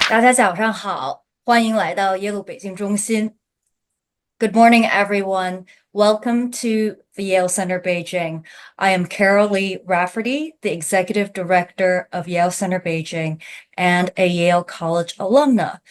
大家早上好，欢迎来到耶鲁北京中心。Good morning, everyone. Welcome to the Yale Center Beijing. I am Carol Lee Rafferty, the Executive Director of Yale Center Beijing and a Yale College alumna.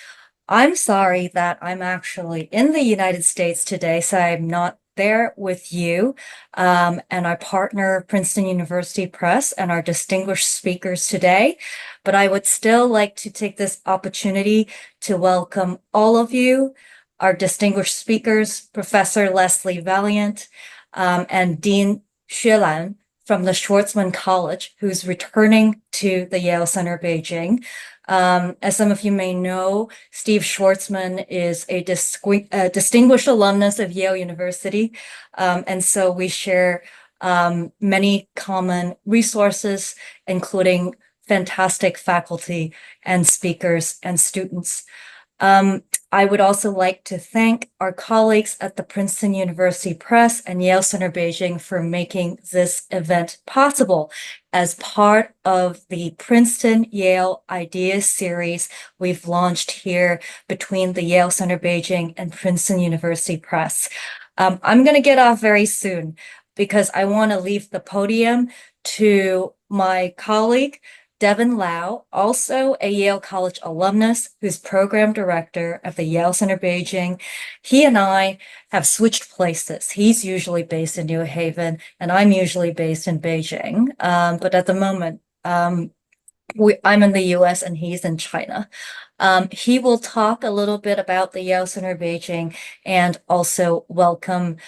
I'm sorry that I'm actually in the United States today, so I'm not there with you. And our partner, Princeton University Press, and our distinguished speakers today. But I would still like to take this opportunity to welcome all of you, our distinguished speakers, Professor Leslie Valiant, and Dean Xuelan from the Schwartzman College, who's returning to the Yale Center Beijing. As some of you may know, Steve Schwartzman is a distinguished alumnus of Yale University. And so we share many common resources, including fantastic faculty and speakers and students. I would also like to thank our colleagues at the Princeton University Press and Yale Center Beijing for making this event possible. As part of the Princeton-Yale Ideas series we've launched here between the Yale Center Beijing and Princeton University Press. I'm going to get off very soon because I want to leave the podium to my colleague, Devin Lau, also a Yale College alumnus who's program director of the Yale Center Beijing. He and I have switched places. He's usually based in New Haven, and I'm usually based in Beijing. But at the moment, I'm in the US and he's in China. He will talk a little bit about the Yale Center Beijing and also welcome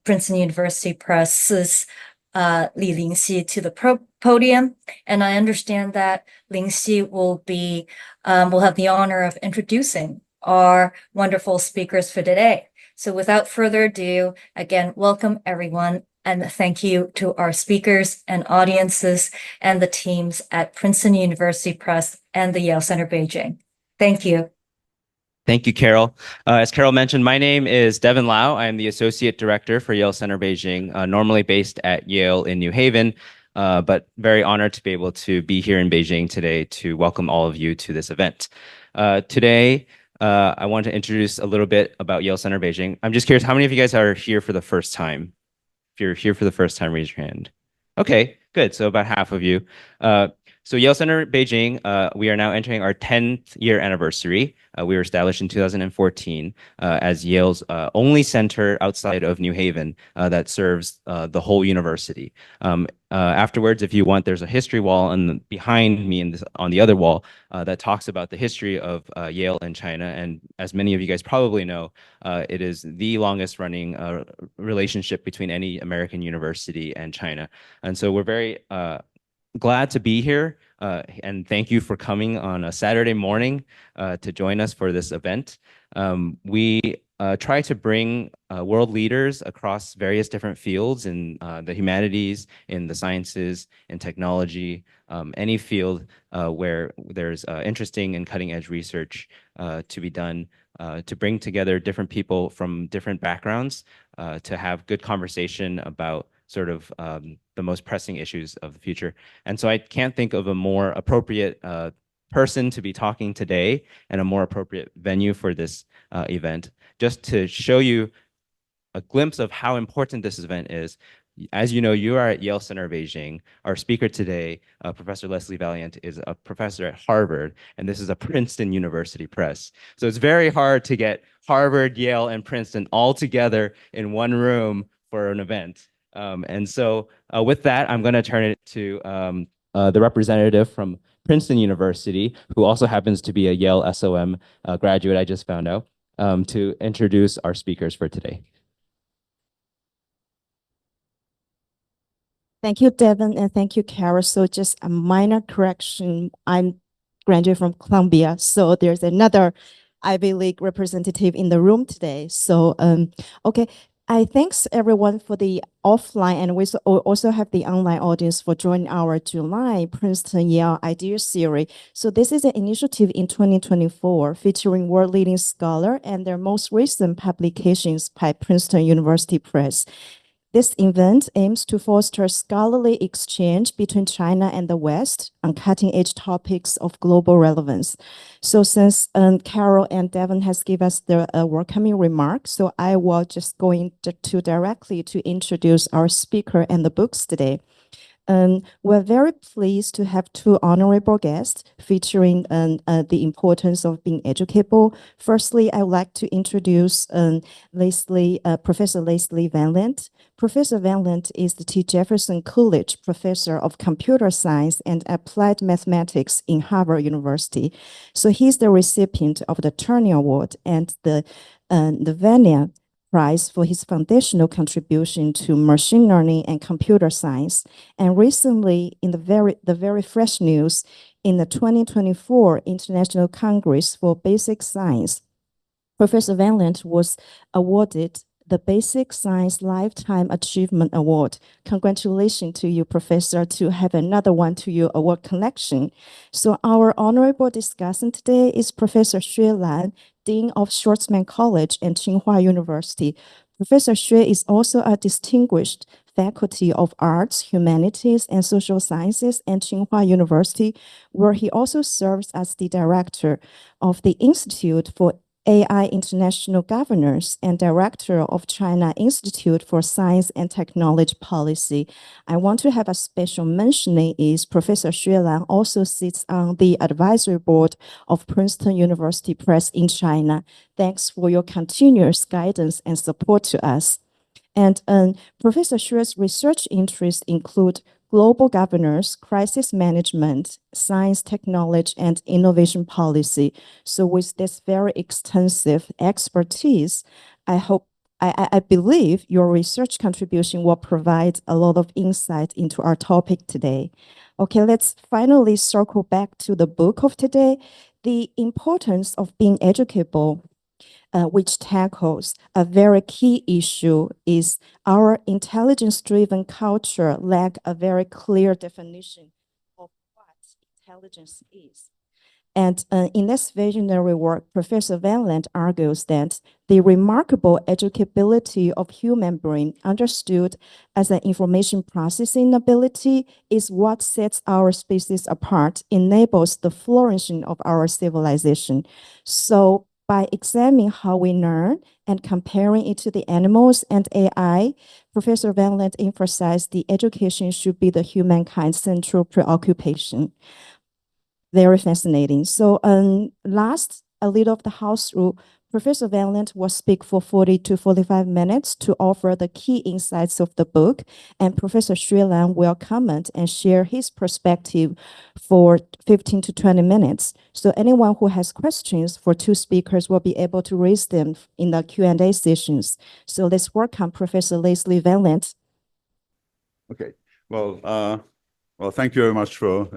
Princeton University Press's Li Lingxi to the podium. And I understand that Lingxi will have the honor of introducing our wonderful speakers for today. So without further ado, again, welcome everyone. And thank you to our speakers and audiences and the teams at Princeton University Press and the Yale Center Beijing. Thank you. Thank you, Carol. As Carol mentioned, my name is Devin Lau. I am the Associate Director for Yale Center Beijing, normally based at Yale in New Haven, but very honored to be able to be here in Beijing today to welcome all of you to this event. Today, I want to introduce a little bit about Yale Center Beijing. I'm just curious, how many of you guys are here for the first time? If you're here for the first time, raise your hand. Okay, good. So about half of you. So Yale Center Beijing, we are now entering our 10th year anniversary. We were established in 2014 as Yale's only center outside of New Haven that serves the whole university. Afterwards, if you want, there's a history wall behind me on the other wall that talks about the history of Yale and China. And as many of you guys probably know, it is the longest running relationship between any American university and China. And so we're very glad to be here, and thank you for coming on a Saturday morning to join us for this event. We try to bring world leaders across various different fields in the humanities, in the sciences, in technology, any field where there's interesting and cutting edge research to be done, to bring together different people from different backgrounds to have good conversation about sort of the most pressing issues of the future. And so I can't think of a more appropriate person to be talking today and a more appropriate venue for this event. Just to show you a glimpse of how important this event is, as you know, you are at Yale Center Beijing. Our speaker today, Professor Leslie Valiant, is a professor at Harvard, and this is a Princeton University Press. So it's very hard to get Harvard, Yale, and Princeton all together in one room for an event. And so with that, I'm going to turn it to the representative from Princeton University, who also happens to be a Yale SOM graduate, I just found out, to introduce our speakers for today. Thank you, Devin, and thank you, Carol. So just a minor correction. I'm graduate from Columbia, so there's another Ivy League representative in the room today. So, okay. I thanks everyone for the offline, and we also have the online audience for joining our July Princeton-Yale Ideas Series. So this is an initiative in 2024 featuring world-leading scholars and their most recent publications by Princeton University Press. This event aims to foster scholarly exchange between China and the West on cutting-edge topics of global relevance. So since Carol and Devin has given us the welcoming remarks, so I will just go into directly to introduce our speaker and the books today. We're very pleased to have two honorable guests featuring the importance of being educable. Firstly, I would like to introduce Professor Leslie Van Lent. Professor Van Lent is the T. Jefferson Coolidge Professor of Computer Science and Applied Mathematics in Harvard University. So he's the recipient of the Turing Award and the Vanier Prize for his foundational contribution to machine learning and computer science. And recently, in the very fresh news, in the 2024 International Congress for Basic Science, Professor Van Lent was awarded the Basic Science Lifetime Achievement Award. Congratulations to you, Professor, to have another one to your award collection. So our honorable discussant today is Professor Xue Lan, Dean of Schwarzman College and Tsinghua University. Professor Xue is also a distinguished Faculty of Arts, Humanities, and Social Sciences at Tsinghua University, where he also serves as the director of the Institute for AI International Governance and Director of China Institute for Science and Technology Policy. I want to have a special mentioning is Professor Xue Lan also sits on the advisory board of Princeton University Press in China. Thanks for your continuous guidance and support to us. And Professor Xue's research interests include global governance, crisis management, science, technology, and innovation policy. So with this very extensive expertise, I believe your research contribution will provide a lot of insight into our topic today. Okay, let's finally circle back to the book of today, The Importance of Being Educable, which tackles a very key issue is our intelligence-driven culture lack a very clear definition of what intelligence is. And in this visionary work, Professor Van Lent argues that the remarkable educability of human brain understood as an information processing ability is what sets our species apart, enables the flourishing of our civilization. So by examining how we learn and comparing it to the animals and AI, Professor Van Lent emphasized the education should be the humankind's central preoccupation. Very fascinating. So last, a little of the house rule. Professor Van Lent will speak for 40 to 45 minutes to offer the key insights of the book, and Professor Xue Lan will comment and share his perspective for 15 to 20 minutes. So anyone who has questions for two speakers will be able to raise them in the Q&A sessions. So let's welcome Professor Leslie Van Lent. Okay, well, thank you very much for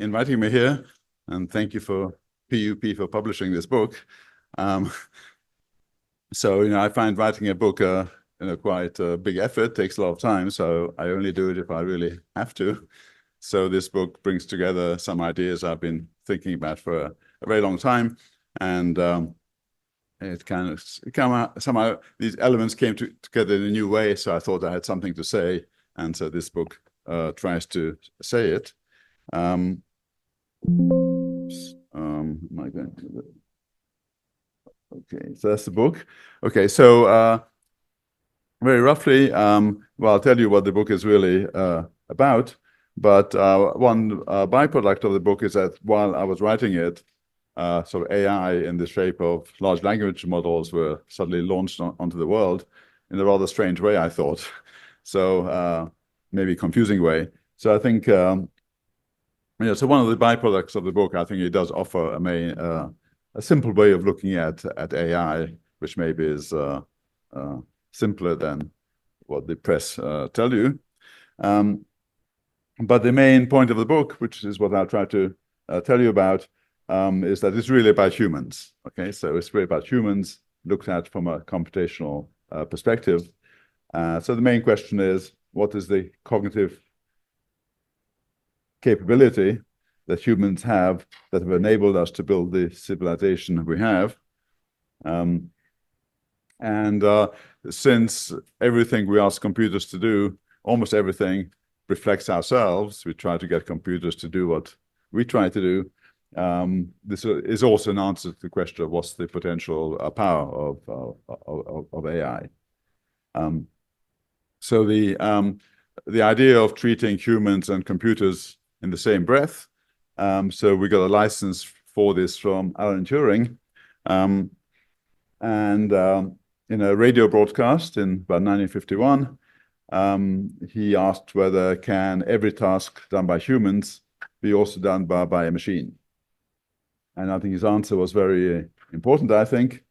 inviting me here, and thank you for PUP for publishing this book. So, I find writing a book, quite a big effort, takes a lot of time, so I only do it if I really have to. So this book brings together some ideas I've been thinking about for a very long time, and it kind of somehow these elements came together in a new way, so I thought I had something to say, and so this book tries to say it. Am I going to okay, so that's the book. Okay, so very roughly, well, I'll tell you what the book is really about, but one byproduct of the book is that while I was writing it, sort of AI in the shape of large language models were suddenly launched onto the world in a rather strange way, I thought. So maybe confusing way. So I think, so one of the byproducts of the book, I think it does offer a simple way of looking at AI, which maybe is simpler than what the press tell you. But the main point of the book, which is what I'll try to tell you about, is that it's really about humans. Okay, so it's really about humans looked at from a computational perspective. So the main question is, what is the cognitive capability that humans have that have enabled us to build the civilization we have? And since everything we ask computers to do, almost everything reflects ourselves, we try to get computers to do what we try to do. This is also an answer to the question of what's the potential power of AI. So the idea of treating humans and computers in the same breath. So we got a license for this from Alan Turing. In a radio broadcast in about 1951, he asked whether can every task done by humans be also done by a machine. And I think his answer was very important, I think.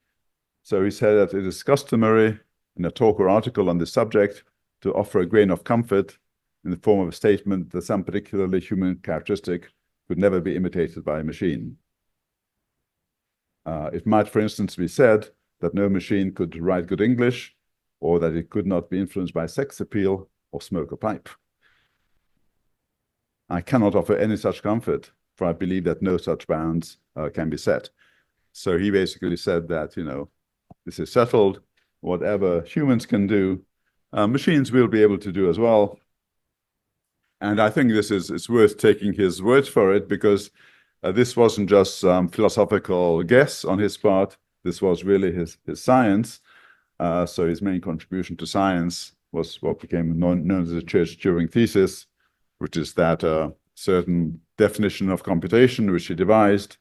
So he said that it is customary in a talk or article on this subject to offer a grain of comfort in the form of a statement that some particularly human characteristic could never be imitated by a machine. It might, for instance, be said that no machine could write good English, or that it could not be influenced by sex appeal or smoke a pipe. I cannot offer any such comfort, for I believe that no such bounds can be set. So he basically said that, you know, this is settled. Whatever humans can do, machines will be able to do as well. And I think it's worth taking his word for it, because this wasn't just some philosophical guess on his part. This was really his science. So his main contribution to science was what became known as the Church-Turing thesis, which is that certain definition of computation, which he devised,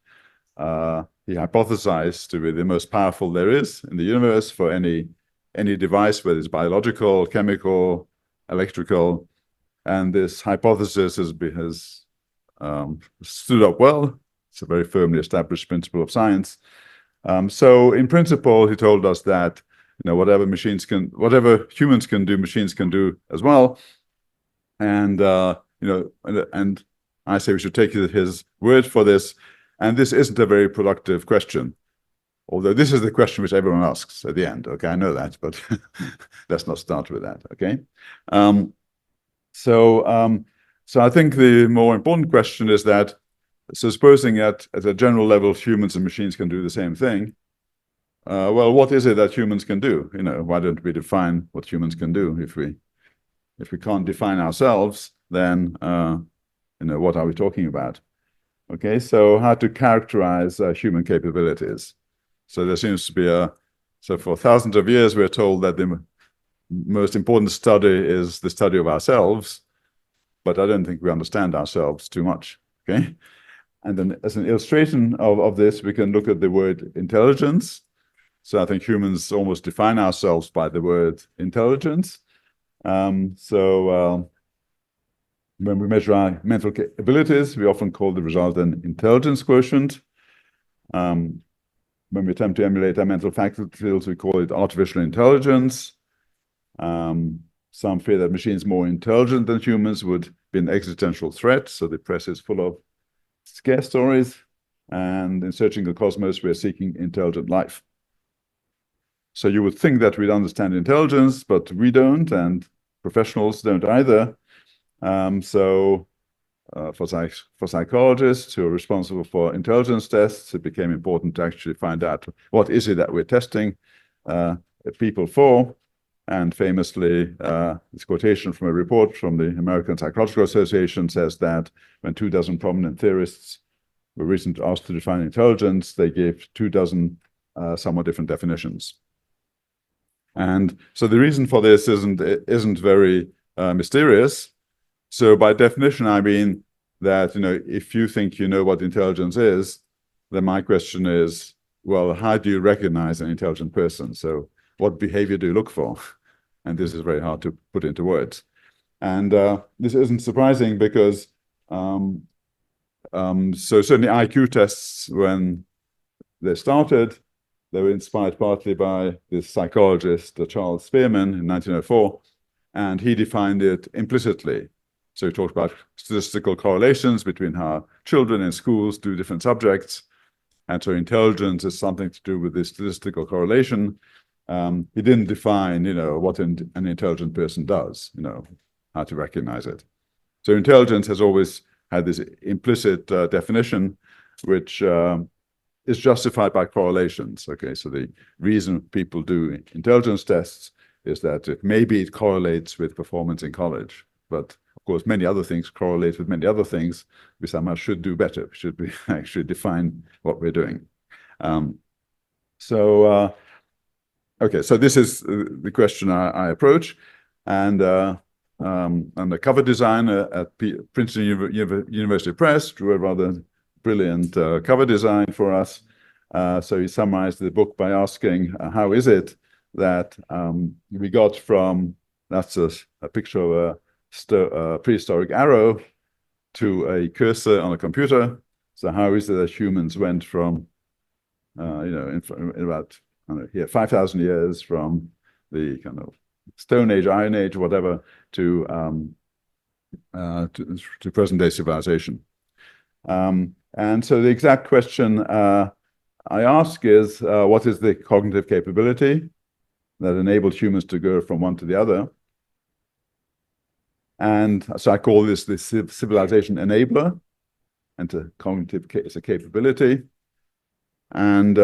he hypothesized to be the most powerful there is in the universe for any device, whether it's biological, chemical, electrical. And this hypothesis has stood up well. It's a very firmly established principle of science. So in principle, he told us that, you know, whatever humans can do, machines can do as well. And you know, and I say we should take his word for this. And this isn't a very productive question, although this is the question which everyone asks at the end. Okay, I know that, but let's not start with that. Okay. So I think the more important question is that, so supposing at a general level, humans and machines can do the same thing. Well, what is it that humans can do? You know, why don't we define what humans can do? If we can't define ourselves, then you know, what are we talking about? Okay, so how to characterize human capabilities? So there seems to be so for thousands of years we're told that the most important study is the study of ourselves, but I don't think we understand ourselves too much. Okay, and then as an illustration of this, we can look at the word intelligence. So I think humans almost define ourselves by the word intelligence. When we measure our mental abilities, we often call the result an intelligence quotient. When we attempt to emulate our mental faculties, we call it artificial intelligence. Some fear that machines more intelligent than humans would be an existential threat. So the press is full of scare stories. And in Searching the Cosmos, we're seeking intelligent life. So you would think that we'd understand intelligence, but we don't, and professionals don't either. For psychologists who are responsible for intelligence tests, it became important to actually find out what is it that we're testing people for. And famously, this quotation from a report from the American Psychological Association says that when 24 prominent theorists were recently asked to define intelligence, they gave 24 somewhat different definitions. And so the reason for this isn't very mysterious. So by definition, I mean that, you know, if you think you know what intelligence is, then my question is, well, how do you recognize an intelligent person? So what behavior do you look for? And this is very hard to put into words. And this isn't surprising because, so certainly IQ tests, when they started, they were inspired partly by this psychologist, Charles Spearman, in 1904, and he defined it implicitly. So he talked about statistical correlations between how children in schools do different subjects. And so intelligence is something to do with this statistical correlation. He didn't define, you know, what an intelligent person does, you know, how to recognize it. So intelligence has always had this implicit definition, which is justified by correlations. Okay, so the reason people do intelligence tests is that maybe it correlates with performance in college, but of course many other things correlate with many other things. We somehow should do better. Should we actually define what we're doing? Okay, so this is the question I approach, and I'm a cover designer at Princeton University Press, drew a rather brilliant cover design for us. So he summarized the book by asking, how is it that we got from, that's a picture of a prehistoric arrow to a cursor on a computer. So how is it that humans went from, in about, I don't know, here, 5,000 years from the kind of Stone Age, Iron Age, whatever, to present day civilization. And so the exact question I ask is, what is the cognitive capability that enabled humans to go from one to the other? And so I call this the civilization enabler, and the cognitive is a capability. And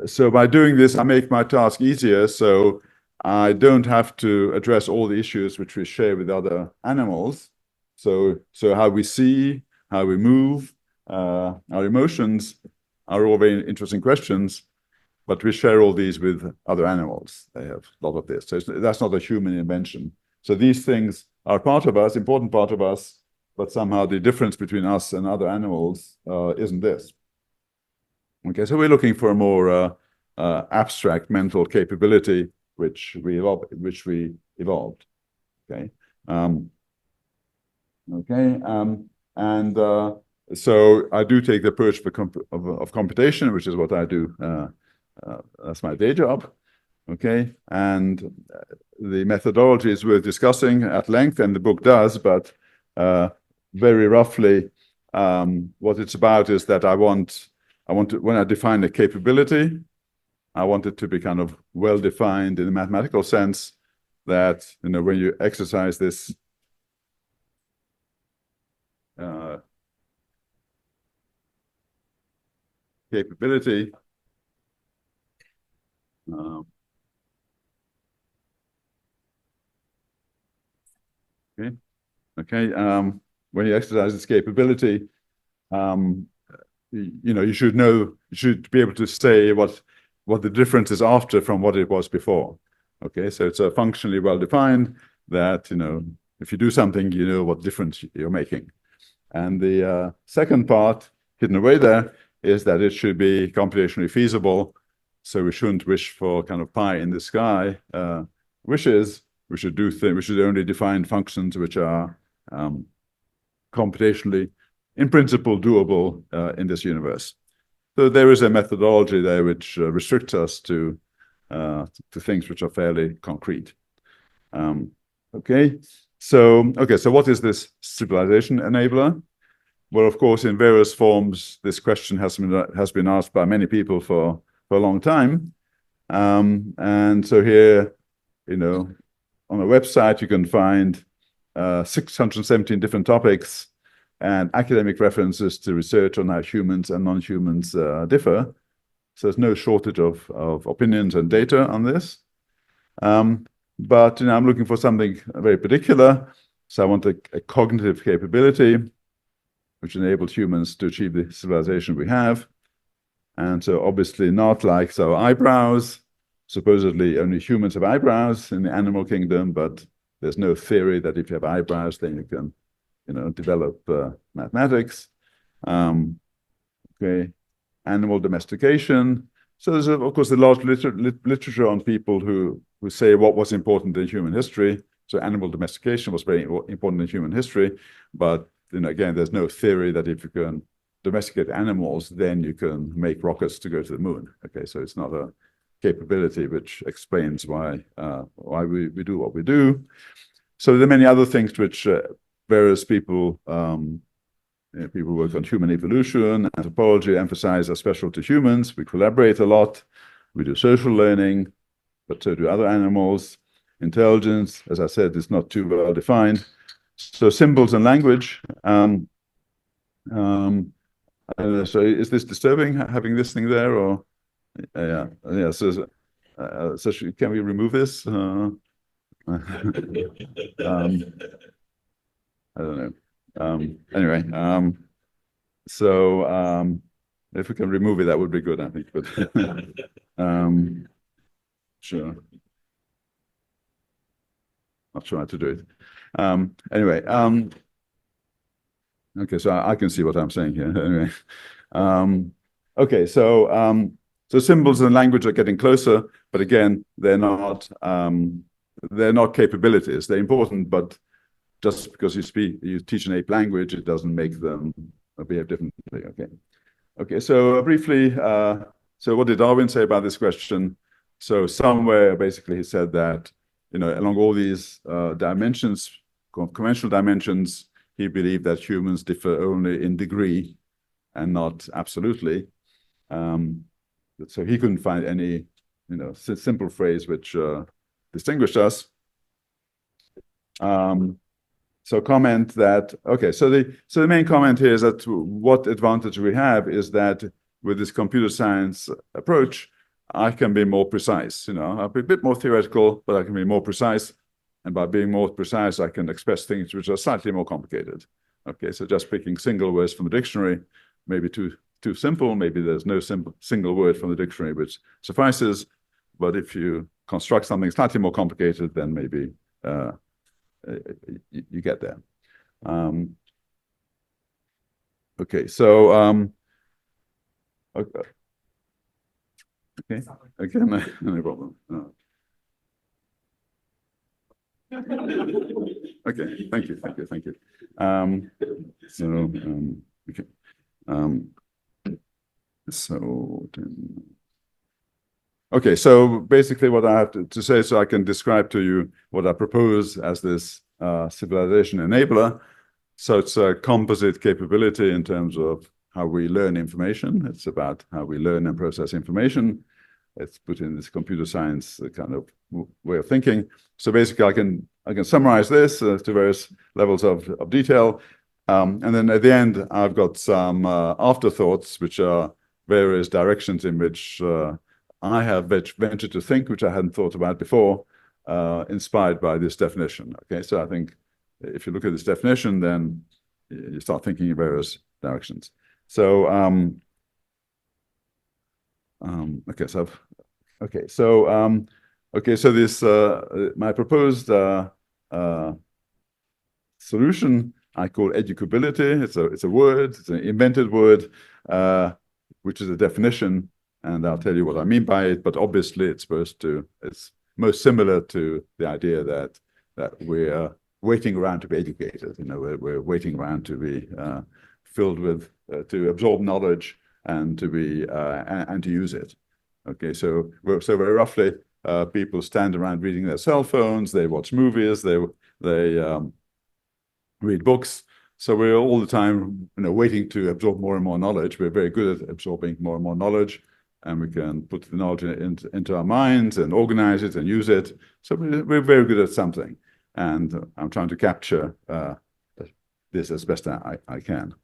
so by doing this, I make my task easier, so I don't have to address all the issues which we share with other animals. So how we see, how we move, our emotions are all very interesting questions, but we share all these with other animals. They have a lot of this. So that's not a human invention. So these things are part of us, important part of us, but somehow the difference between us and other animals isn't this. Okay, so we're looking for a more abstract mental capability which we evolved. Okay, so I do take the approach of computation, which is what I do. That's my day job. Okay, and the methodology is worth discussing at length, and the book does. But very roughly, what it's about is that I want to, when I define a capability, I want it to be kind of well defined in a mathematical sense, that, when you exercise this capability, when you exercise this capability, you should be able to say what the difference is after from what it was before. Okay, so it's a functionally well defined that, if you do something, you know what difference you're making. And the second part hidden away there is that it should be computationally feasible. So we shouldn't wish for kind of pie in the sky wishes. We should only define functions which are computationally, in principle, doable in this universe. So there is a methodology there which restricts us to things which are fairly concrete. So what is this civilization enabler? Well, of course, in various forms, this question has been asked by many people for a long time. And so here, on a website, you can find 617 different topics and academic references to research on how humans and non-humans differ. So there's no shortage of opinions and data on this. But I'm looking for something very particular. So I want a cognitive capability which enables humans to achieve the civilization we have. And so obviously not like eyebrows. Supposedly only humans have eyebrows in the animal kingdom, but there's no theory that if you have eyebrows, then you can develop mathematics. Animal domestication. So there's, of course, a large literature on people who say what was important in human history. So animal domestication was very important in human history. But again, there's no theory that if you can domesticate animals, then you can make rockets to go to the moon. Okay, so it's not a capability which explains why we do what we do. So there are many other things which various people people work on human evolution, anthropology, emphasize are special to humans. We collaborate a lot. We do social learning, but so do other animals. Intelligence, as I said, is not too well defined. So symbols and language. I don't know, so is this disturbing having this thing there, or yeah, yeah. So, can we remove this? I don't know. Anyway, so if we can remove it, that would be good, I think. But sure, I'll try to do it. Anyway, okay, so I can see what I'm saying here. Anyway, okay, so symbols and language are getting closer, but again, they're not capabilities. They're important, but just because you teach an ape language, it doesn't make them behave differently. Okay. So briefly, so what did Darwin say about this question? So somewhere, basically, he said that along all these dimensions, conventional dimensions, he believed that humans differ only in degree and not absolutely. So he couldn't find any, simple phrase which distinguished us. So comment that, okay, so the main comment here is that what advantage we have is that with this computer science approach, I can be more precise. I'll be a bit more theoretical, but I can be more precise. And by being more precise, I can express things which are slightly more complicated. Okay, so just picking single words from the dictionary, maybe too simple. Maybe there's no single word from the dictionary which suffices. But if you construct something slightly more complicated, then maybe you get there. Okay, so okay, again, no problem. Okay, thank you. Okay, so basically what I have to say, so I can describe to you what I propose as this civilization enabler. So it's a composite capability in terms of how we learn information. It's about how we learn and process information. It's put in this computer science kind of way of thinking. So basically, I can summarize this to various levels of detail. And then at the end, I've got some afterthoughts, which are various directions in which I have ventured to think, which I hadn't thought about before, inspired by this definition. Okay, so I think if you look at this definition, then you start thinking in various directions. So, so this my proposed solution I call educability. It's a word. It's an invented word, which is a definition. And I'll tell you what I mean by it, but obviously it's most similar to the idea that we're waiting around to be educated. We're waiting around to be filled with, to absorb knowledge and to be and to use it. Okay, so very roughly, people stand around reading their cell phones, they watch movies, they read books. So we're all the time, waiting to absorb more and more knowledge. We're very good at absorbing more and more knowledge. And we can put the knowledge into our minds and organize it and use it. So we're very good at something. And I'm trying to capture this as best I can.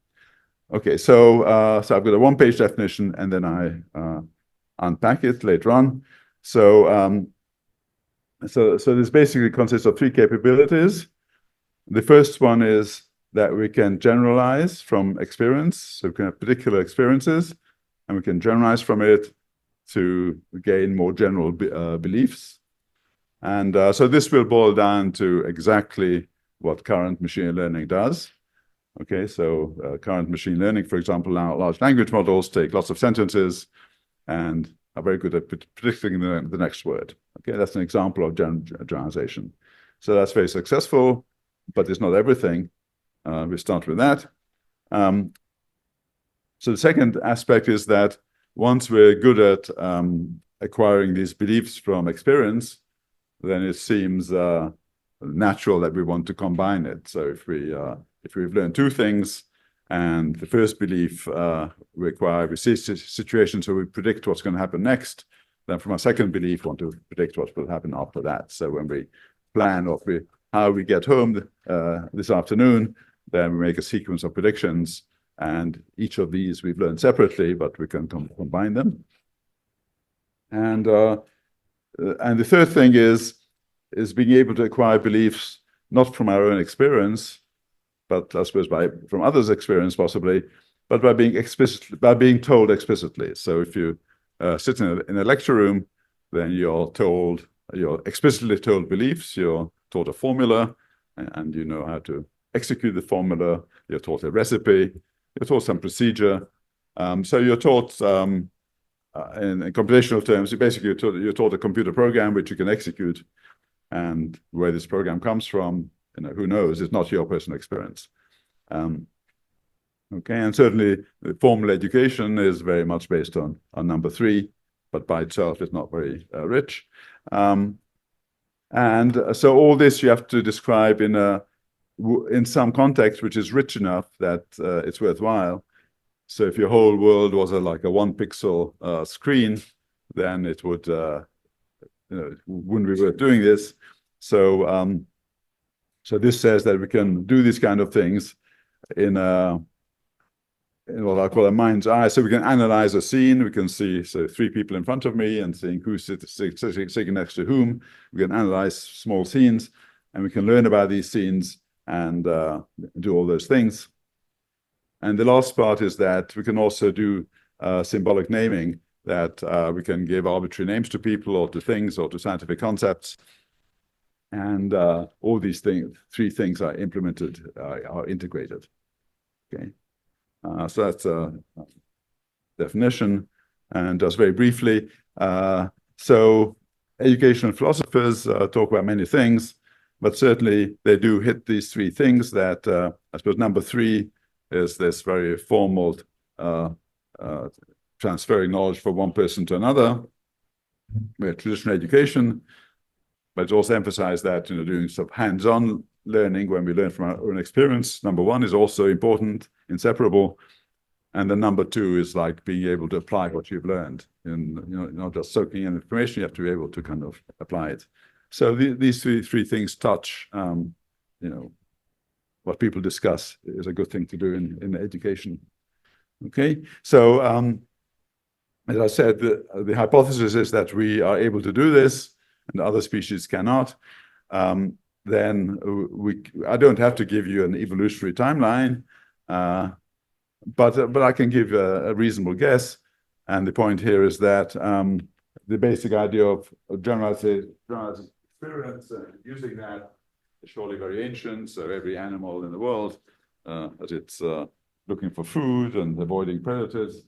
Okay, so I've got a one-page definition, and then I unpack it later on. So this basically consists of three capabilities. The first one is that we can generalize from experience. So we can have particular experiences, and we can generalize from it to gain more general beliefs. And so this will boil down to exactly what current machine learning does. Okay, so current machine learning, for example, now large language models take lots of sentences and are very good at predicting the next word. Okay, that's an example of generalization. So that's very successful, but it's not everything. We start with that. So the second aspect is that once we're good at acquiring these beliefs from experience, then it seems natural that we want to combine it. So if we've learned two things, and the first belief we see situations where we predict what's going to happen next, then from our second belief, want to predict what will happen after that. So when we plan how we get home this afternoon, then we make a sequence of predictions. And each of these we've learned separately, but we can combine them. And the third thing is being able to acquire beliefs not from our own experience, but I suppose from others' experience possibly, but by being told explicitly. So if you sit in a lecture room, then you're explicitly told beliefs, you're taught a formula, and you know how to execute the formula, you're taught a recipe, you're taught some procedure. So you're taught, in computational terms, you're taught a computer program which you can execute, and where this program comes from, who knows? It's not your personal experience. Okay, and certainly the formal education is very much based on number 3, but by itself is not very rich. And so all this you have to describe in some context which is rich enough that it's worthwhile. So if your whole world was like a 1-pixel screen, then it would wouldn't be worth doing this. So so this says that we can do these kind of things in what I call a mind's eye. So we can analyze a scene. We can see 3 people in front of me and seeing who's sitting next to whom. We can analyze small scenes, and we can learn about these scenes and do all those things. And the last part is that we can also do symbolic naming, that we can give arbitrary names to people or to things or to scientific concepts. And all these 3 things are implemented, are integrated. Okay. So that's a definition. And just very briefly, so educational philosophers talk about many things, but certainly they do hit these 3 things that I suppose number 3 is this very formal transferring knowledge from one person to another, where traditional education, but it's also emphasized that doing some hands-on learning when we learn from our own experience, number 1 is also important, inseparable. And then number 2 is like being able to apply what you've learned, and not just soaking in information, you have to be able to kind of apply it. So these three things touch, what people discuss is a good thing to do in education. Okay, so as I said, the hypothesis is that we are able to do this, and other species cannot. Then I don't have to give you an evolutionary timeline, but I can give a reasonable guess. And the point here is that the basic idea of generalized experience and using that is surely very ancient. So every animal in the world, as it's looking for food and avoiding predators,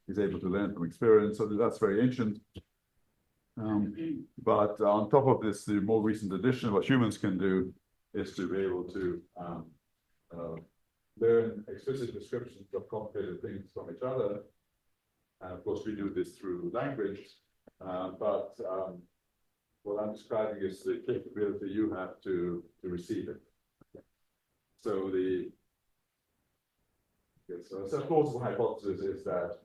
is able to learn from experience. So that's very ancient. But on top of this, the more recent addition, what humans can do is to be able to learn explicit descriptions of complicated things from each other. And of course, we do this through language. But what I'm describing is the capability you have to receive it. So so plausible hypothesis is that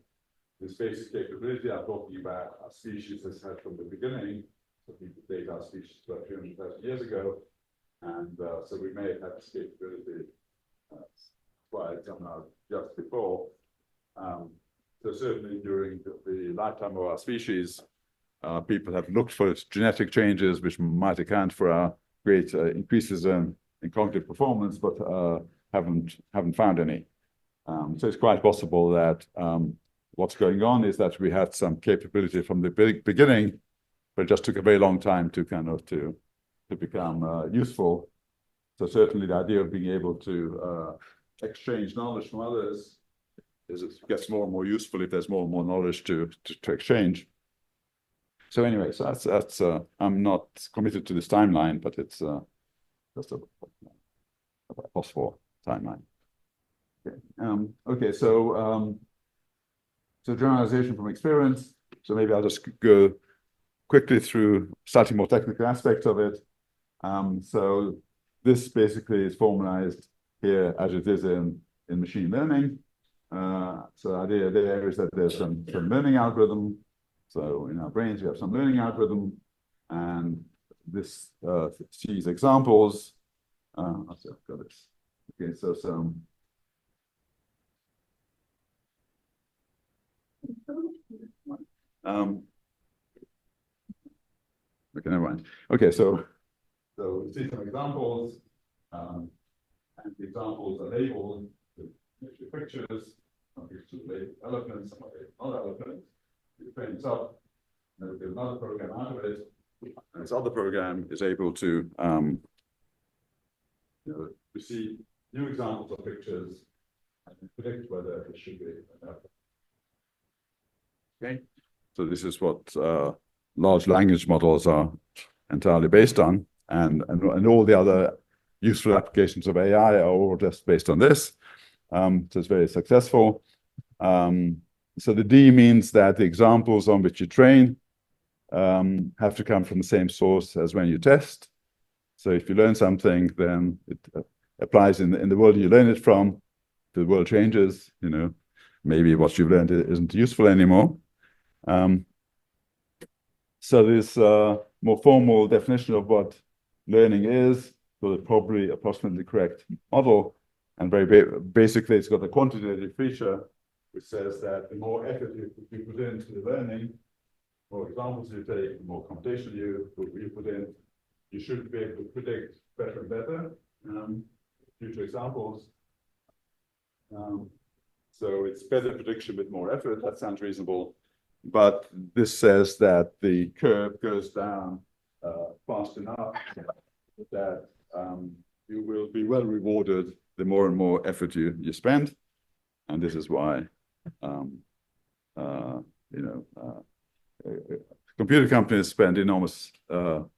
this basic capability I'm talking about, our species has had from the beginning. So people date our species about 300,000 years ago. And so we may have had this capability quite somehow just before. So certainly during the lifetime of our species, people have looked for genetic changes which might account for our great increases in cognitive performance, but haven't found any. So it's quite possible that what's going on is that we had some capability from the beginning, but it just took a very long time to to become useful. So certainly the idea of being able to exchange knowledge from others it gets more and more useful if there's more and more knowledge to exchange. So anyway, so that's I'm not committed to this timeline, but it's just a possible timeline. Okay, okay, so generalization from experience. So maybe I'll just go quickly through slightly more technical aspects of it. So this basically is formalized here as it is in machine learning. So the idea there is that there's some learning algorithm. So in our brains, we have some learning algorithm, and this sees examples. I've got this. Okay, so Okay, never mind. Okay, so we see some examples, and the examples are labeled with pictures. Some pictures labeled elephants, some are not elephants. You train this up, and we get another program out of it, and this other program is able to receive new examples of pictures and predict whether it should be an elephant. Okay, so this is what large language models are entirely based on, and all the other useful applications of AI are all just based on this. So it's very successful. So the D means that the examples on which you train have to come from the same source as when you test. So if you learn something, then it applies in the world you learn it from. The world changes, maybe what you've learned isn't useful anymore. So this more formal definition of what learning is, so it's probably approximately correct model. And very basically, it's got a quantitative feature, which says that the more effort you put into the learning, more examples you take, the more computation you put in, you should be able to predict better and better future examples. So it's better prediction with more effort. That sounds reasonable. But this says that the curve goes down fast enough that you will be well rewarded the more and more effort you spend. And this is why, computer companies spend enormous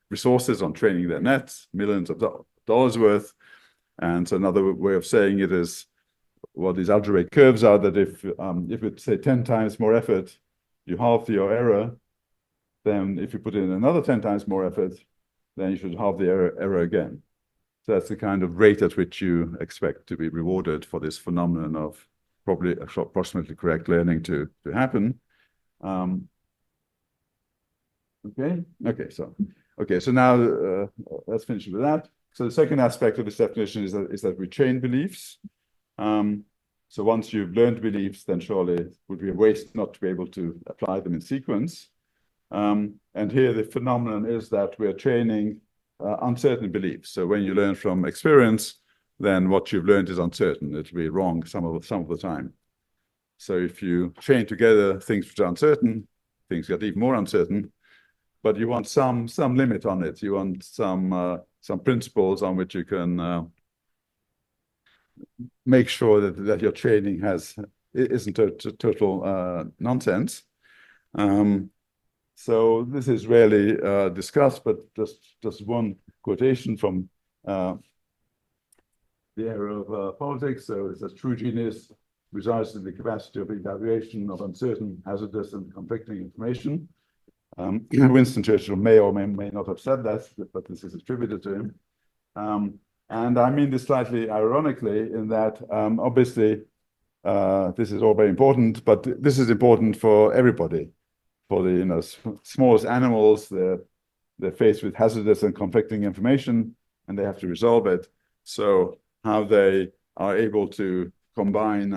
resources on training their nets, millions of dollars worth. And so another way of saying it is what these algebraic curves are, that if it's, say, 10 times more effort, you halve your error, then if you put in another 10 times more effort, then you should halve the error again. So that's the kind of rate at which you expect to be rewarded for this phenomenon of probably approximately correct learning to happen. So now let's finish with that. So the second aspect of this definition is that we chain beliefs. So once you've learned beliefs, then surely it would be a waste not to be able to apply them in sequence. And here the phenomenon is that we're training uncertain beliefs. So when you learn from experience, then what you've learned is uncertain. It'll be wrong some of the time. So if you chain together things which are uncertain, things get even more uncertain. But you want some limit on it. You want some principles on which you can make sure that your training isn't total nonsense. So this is rarely discussed, but just one quotation from the area of politics. So it says, true genius resides in the capacity of evaluation of uncertain, hazardous, and conflicting information. Winston Churchill may or may not have said that, but this is attributed to him. And I mean this slightly ironically in that obviously this is all very important, but this is important for everybody. For the smallest animals, they're faced with hazardous and conflicting information, and they have to resolve it. So how they are able to combine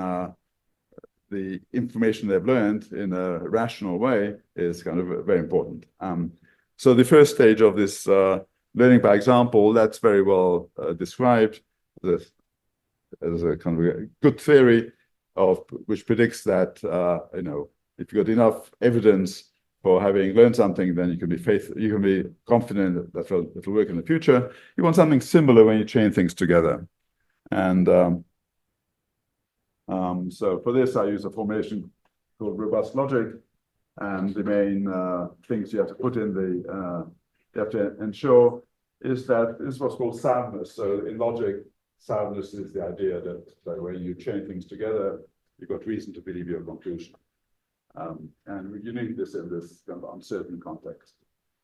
the information they've learned in a rational way is kind of very important. So the first stage of this learning by example, that's very well described as a kind of a good theory of which predicts that if you've got enough evidence for having learned something, then you can be confident that it'll work in the future. You want something similar when you chain things together. And so for this, I use a formulation called robust logic. And the main things you have to put in you have to ensure is what's called soundness. So in logic, soundness is the idea that when you chain things together, you've got reason to believe your conclusion. And you need this in this kind of uncertain context.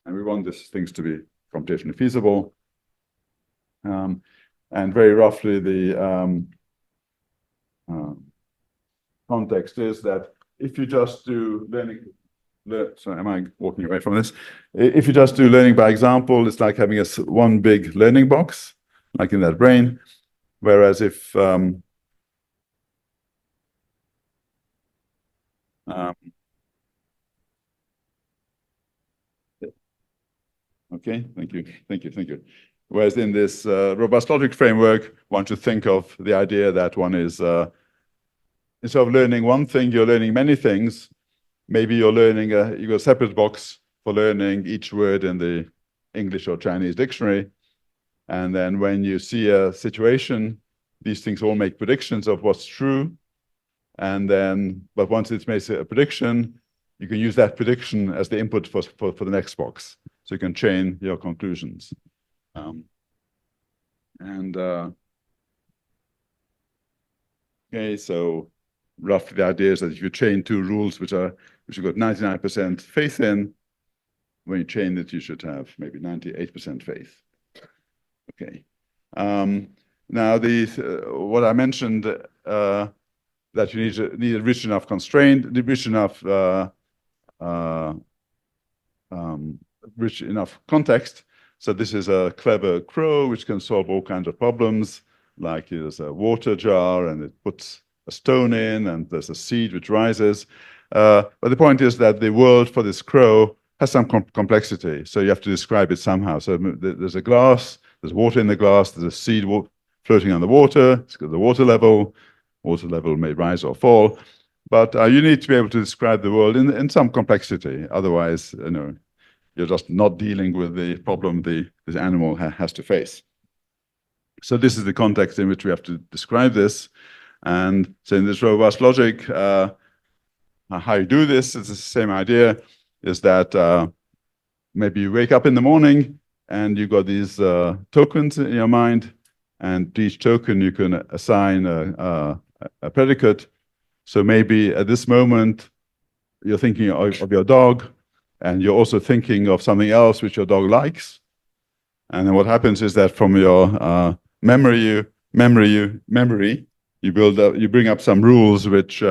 And we want these things to be computationally feasible. And very roughly, the context is that if you just do sorry, am I walking away from this? If you just do learning by example, it's like having one big learning box, like in that brain. Whereas if Okay, thank you. Whereas in this robust logic framework, one should think of the idea that one is, instead of learning one thing, you're learning many things. Maybe you're learning, you've got a separate box for learning each word in the English or Chinese dictionary. And then when you see a situation, these things all make predictions of what's true. And then, but once it makes a prediction, you can use that prediction as the input for the next box. So you can chain your conclusions. Okay, so roughly the idea is that if you chain two rules which you've got 99% faith in, when you chain it, you should have maybe 98% faith. Okay. Now what I mentioned that you need a rich enough constraint, rich enough context. So this is a clever crow which can solve all kinds of problems, like there's a water jar and it puts a stone in and there's a seed which rises. But the point is that the world for this crow has some complexity. So you have to describe it somehow. So there's a glass, there's water in the glass, there's a seed floating on the water, it's got the water level may rise or fall. But you need to be able to describe the world in some complexity. Otherwise, you're just not dealing with the problem this animal has to face. So this is the context in which we have to describe this. And so in this robust logic, how you do this is the same idea, is that maybe you wake up in the morning and you got these tokens in your mind, and to each token you can assign a predicate. So maybe at this moment you're thinking of your dog, and you're also thinking of something else which your dog likes. And then what happens is that from your memory, you bring up some rules which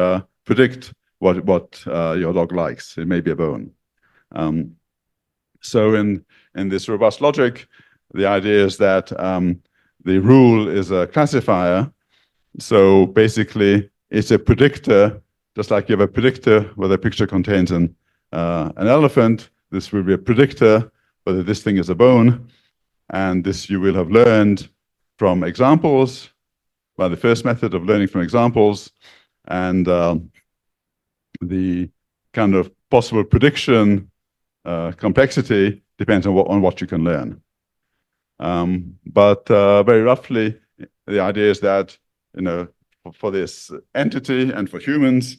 predict what your dog likes. It may be a bone. So in this robust logic, the idea is that the rule is a classifier. So basically, it's a predictor, just like you have a predictor where the picture contains an elephant. This will be a predictor whether this thing is a bone. And this you will have learned from examples, by the first method of learning from examples. And the kind of possible prediction complexity depends on what you can learn. But very roughly, the idea is that, for this entity and for humans,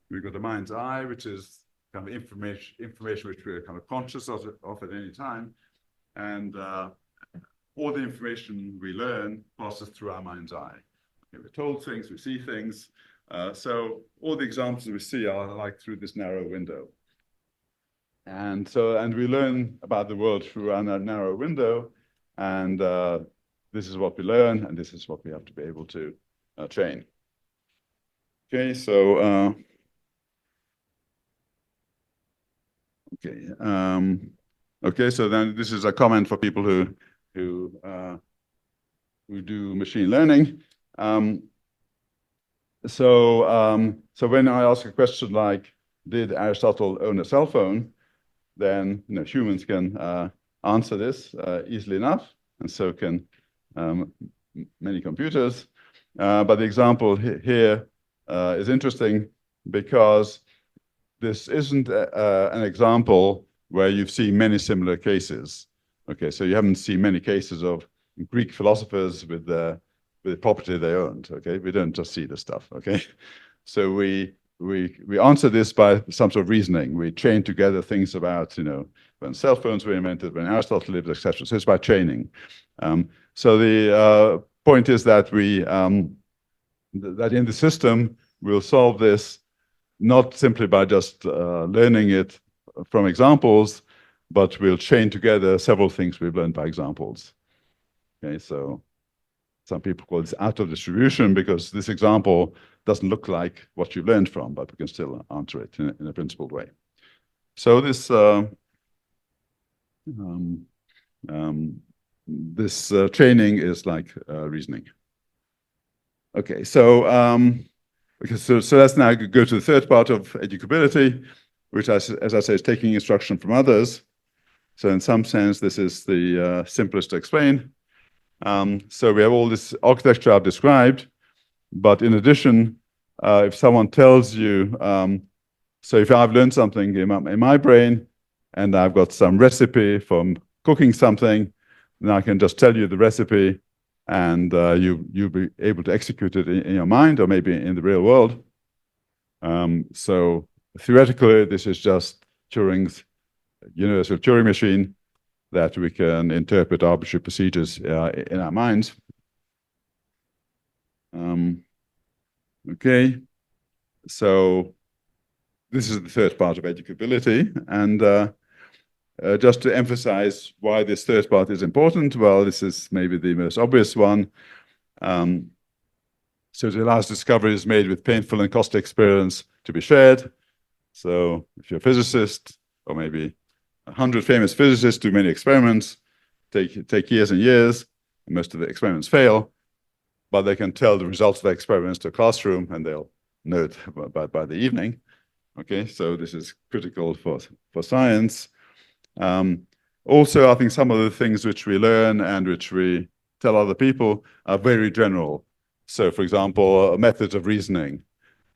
we've got the mind's eye, which is kind of information which we're kind of conscious of at any time. And all the information we learn passes through our mind's eye. Okay, we're told things, we see things. So all the examples we see are like through this narrow window. And we learn about the world through our narrow window. And this is what we learn, and this is what we have to be able to train. Okay, so so then this is a comment for people who do machine learning. So when I ask a question like, did Aristotle own a cell phone? Then humans can answer this easily enough, and so can many computers. But the example here is interesting because this isn't an example where you've seen many similar cases. Okay, so you haven't seen many cases of Greek philosophers with the property they owned. Okay, we don't just see this stuff. Okay, so we answer this by some sort of reasoning. We chain together things about when cell phones were invented, when Aristotle lived, etc. So it's by chaining. So the point is that that in the system we'll solve this not simply by just learning it from examples, but we'll chain together several things we've learned by examples. Okay, so some people call this out of distribution because this example doesn't look like what you've learned from, but we can still answer it in a principled way. So this training is like reasoning. Okay, so let's now go to the third part of educability, which, as I say, is taking instruction from others. So in some sense, this is the simplest to explain. So we have all this architecture I've described, but in addition, if someone tells you, so if I've learned something in my brain and I've got some recipe from cooking something, then I can just tell you the recipe and you'll be able to execute it in your mind or maybe in the real world. So theoretically, this is just Turing's universal Turing machine that we can interpret arbitrary procedures in our minds. Okay, so this is the third part of educability, and just to emphasize why this third part is important, well, this is maybe the most obvious one. So the last discovery is made with painful and costly experience to be shared. So if you're a physicist, or maybe 100 famous physicists do many experiments, take years and years, and most of the experiments fail, but they can tell the results of the experiments to a classroom, and they'll know it by the evening. Okay, so this is critical for science. Also, I think some of the things which we learn and which we tell other people are very general. So, for example, methods of reasoning.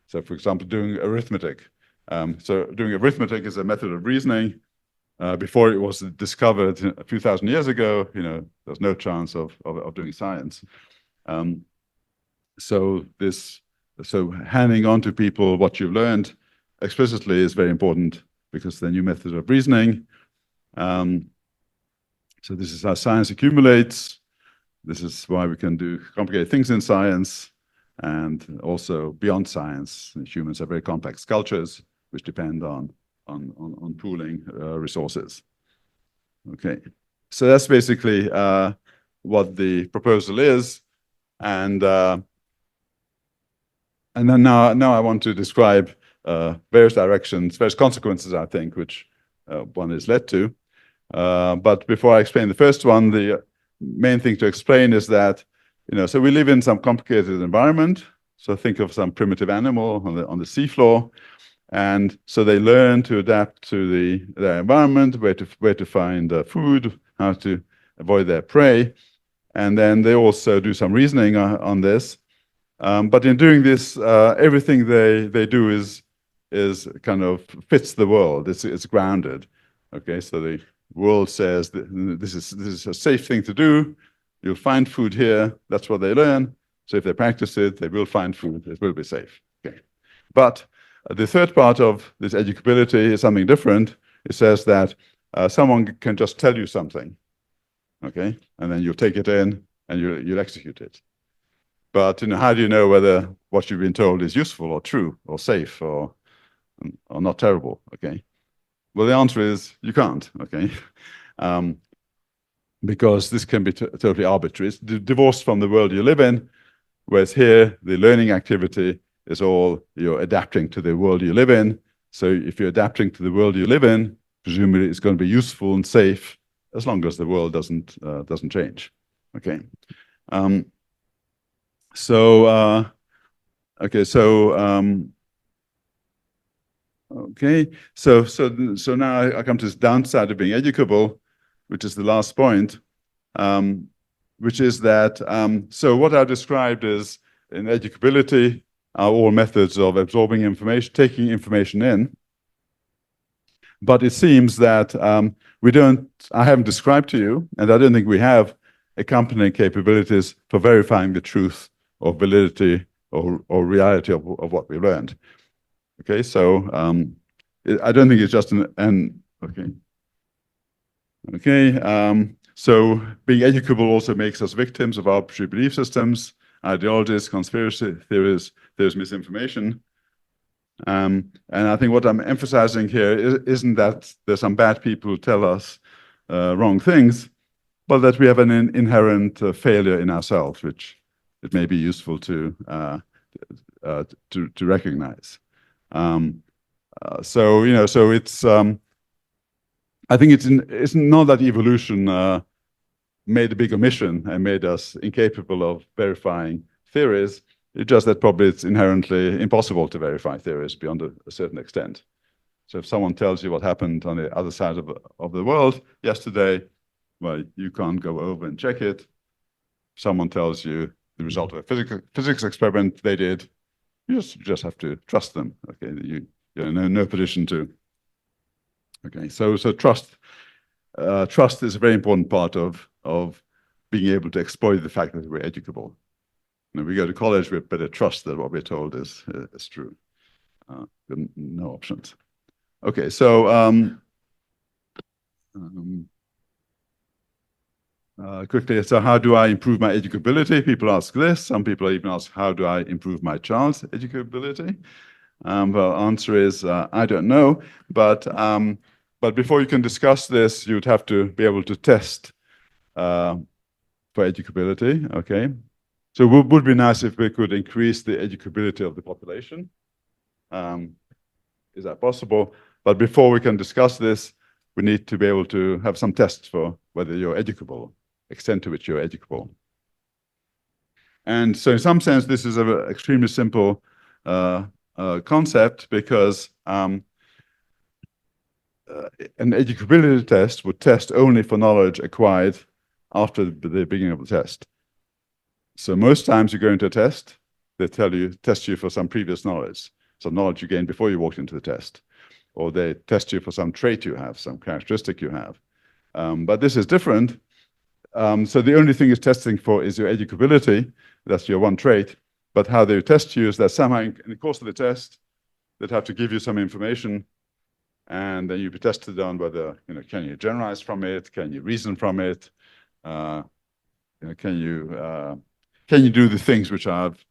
So, for example, doing arithmetic. So doing arithmetic is a method of reasoning. Before it was discovered a few thousand years ago, there's no chance of doing science. So handing on to people what you've learned explicitly is very important because they're new methods of reasoning. So this is how science accumulates. This is why we can do complicated things in science and also beyond science. Humans are very complex cultures which depend on pooling resources. Okay, so that's basically what the proposal is, and then now I want to describe various directions, various consequences, I think, which one is led to. But before I explain the first one, the main thing to explain is that so we live in some complicated environment. So think of some primitive animal on the seafloor. And so they learn to adapt to their environment, where to find food, how to avoid their prey. And then they also do some reasoning on this. But in doing this, everything they do is kind of fits the world. It's grounded. Okay, so the world says that this is a safe thing to do. You'll find food here. That's what they learn. So if they practice it, they will find food. It will be safe. Okay, but the third part of this educability is something different. It says that someone can just tell you something, okay, and then you'll take it in and you'll execute it. But how do you know whether what you've been told is useful or true or safe or not terrible? Okay, well, the answer is you can't. Okay, because this can be totally arbitrary. It's divorced from the world you live in, whereas here the learning activity is all you're adapting to the world you live in. So if you're adapting to the world you live in, presumably it's going to be useful and safe as long as the world doesn't change. Okay. So now I come to this downside of being educable, which is the last point, which is that so what I described is in educability are all methods of absorbing information, taking information in. But it seems that I haven't described to you, and I don't think we have accompanying capabilities for verifying the truth or validity or reality of what we learned. Okay, so I don't think it's just so being educable also makes us victims of arbitrary belief systems, ideologies, conspiracy theories, there's misinformation. And I think what I'm emphasizing here isn't that there's some bad people who tell us wrong things, but that we have an inherent failure in ourselves, which it may be useful to recognize. So it's I think it's not that evolution made a big omission and made us incapable of verifying theories. It's just that probably it's inherently impossible to verify theories beyond a certain extent. So if someone tells you what happened on the other side of the world yesterday, well, you can't go over and check it. If someone tells you the result of a physics experiment they did, you just have to trust them. Okay, you're in no position to. Okay, so trust is a very important part of being able to exploit the fact that we're educable. When we go to college, we better trust that what we're told is true. No options. Okay, so quickly, so how do I improve my educability? People ask this. Some people even ask, how do I improve my child's educability? Well, answer is, I don't know. But before you can discuss this, you'd have to be able to test for educability, okay? So it would be nice if we could increase the educability of the population. Is that possible? But before we can discuss this, we need to be able to have some tests for whether you're educable, extent to which you're educable. And so in some sense, this is an extremely simple concept, because an educability test would test only for knowledge acquired after the beginning of the test. So most times you go into a test, they test you for some previous knowledge, some knowledge you gained before you walked into the test, or they test you for some trait you have, some characteristic you have. But this is different. So the only thing it's testing for is your educability. That's your one trait. But how they test you is that somehow in the course of the test, they'd have to give you some information, and then you'd be tested on whether, can you generalize from it? Can you reason from it? Can you do the things which I've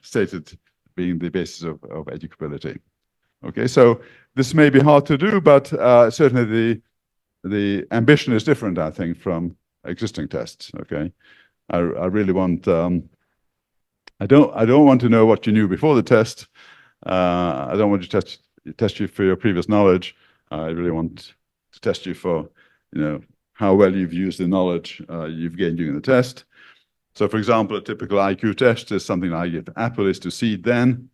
stated being the basis of educability? Okay, so this may be hard to do, but certainly the ambition is different, I think, from existing tests. Okay, I really want. I don't want to know what you knew before the test. I don't want to test you for your previous knowledge. I really want to test you for, how well you've used the knowledge you've gained during the test. So, for example, a typical IQ test is something like, if apple is to seed, then.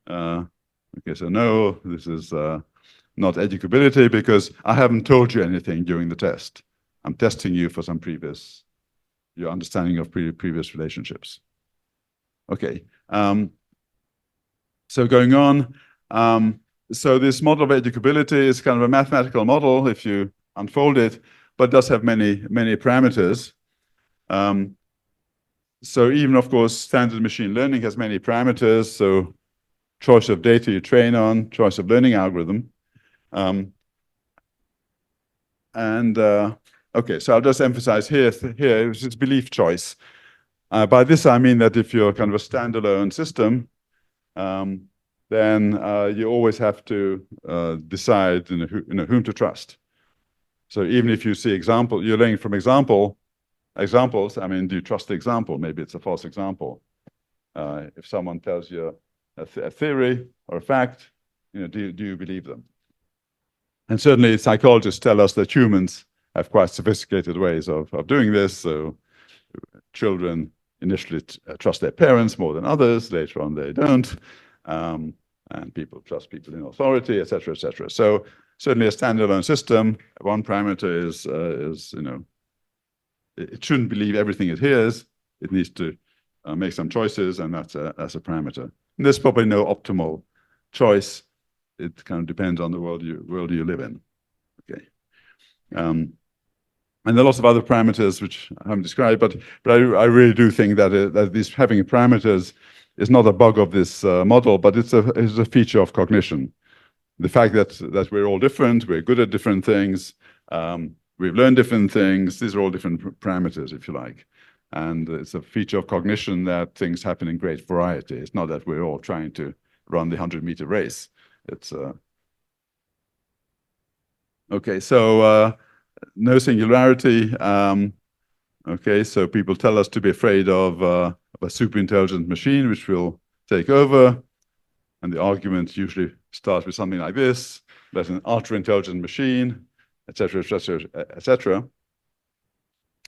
Okay, so no, this is not educability, because I haven't told you anything during the test. I'm testing you for some your understanding of previous relationships. Okay, so going on, so this model of educability is kind of a mathematical model if you unfold it, but does have many parameters. So even, of course, standard machine learning has many parameters. So choice of data you train on, choice of learning algorithm. Okay, so I'll just emphasize here it's belief choice. By this, I mean that if you're kind of a standalone system, then you always have to decide whom to trust. So even if you see you're learning from examples, I mean, do you trust the example? Maybe it's a false example. If someone tells you a theory or a fact, do you believe them? And certainly psychologists tell us that humans have quite sophisticated ways of doing this. So children initially trust their parents more than others. Later on, they don't. And people trust people in authority, et cetera, et cetera. So certainly a standalone system, one parameter is it shouldn't believe everything it hears. It needs to make some choices, and that's a parameter. And there's probably no optimal choice. It kind of depends on the world you live in. Okay. And there are lots of other parameters which I haven't described, but I really do think that these having parameters is not a bug of this model, but it's a feature of cognition. The fact that we're all different, we're good at different things, we've learned different things. These are all different parameters, if you like. And it's a feature of cognition that things happen in great variety. It's not that we're all trying to run the 100-meter race. It's okay. So no singularity. Okay, so people tell us to be afraid of a super intelligent machine which will take over, and the argument usually starts with something like this: there's an ultra intelligent machine, etc., etc., etc.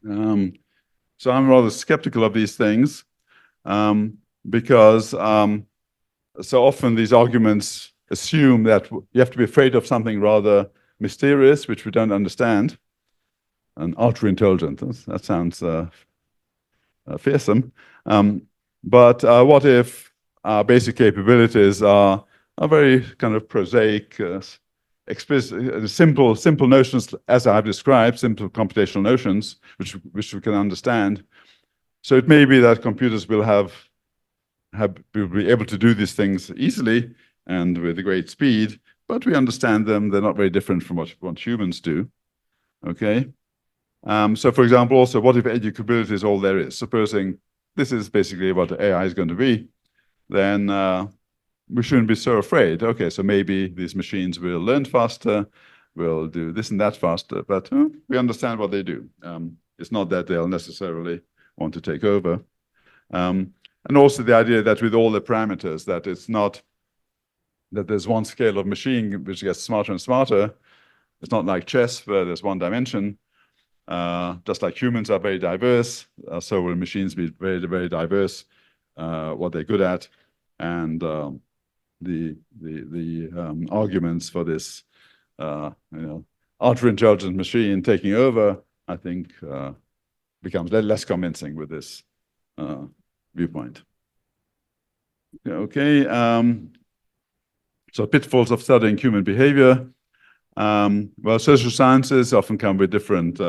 So I'm rather skeptical of these things because so often these arguments assume that you have to be afraid of something rather mysterious, which we don't understand, and ultra-intelligent. That sounds fearsome. But what if our basic capabilities are very kind of prosaic, simple notions, as I've described, simple computational notions, which we can understand. So it may be that computers will be able to do these things easily and with a great speed, but we understand them. They're not very different from what humans do. Okay. So for example, also, what if educability is all there is? Supposing this is basically what AI is going to be, then we shouldn't be so afraid. Okay, so maybe these machines will learn faster, will do this and that faster, but we understand what they do. It's not that they'll necessarily want to take over. And also the idea that with all the parameters, that it's not that there's one scale of machine which gets smarter and smarter. It's not like chess where there's one dimension. Just like humans are very diverse, so will machines be very, very diverse, what they're good at. And the arguments for this ultra-intelligent machine taking over, I think, becomes less convincing with this viewpoint. Okay, so pitfalls of studying human behavior. Well, social sciences often come with different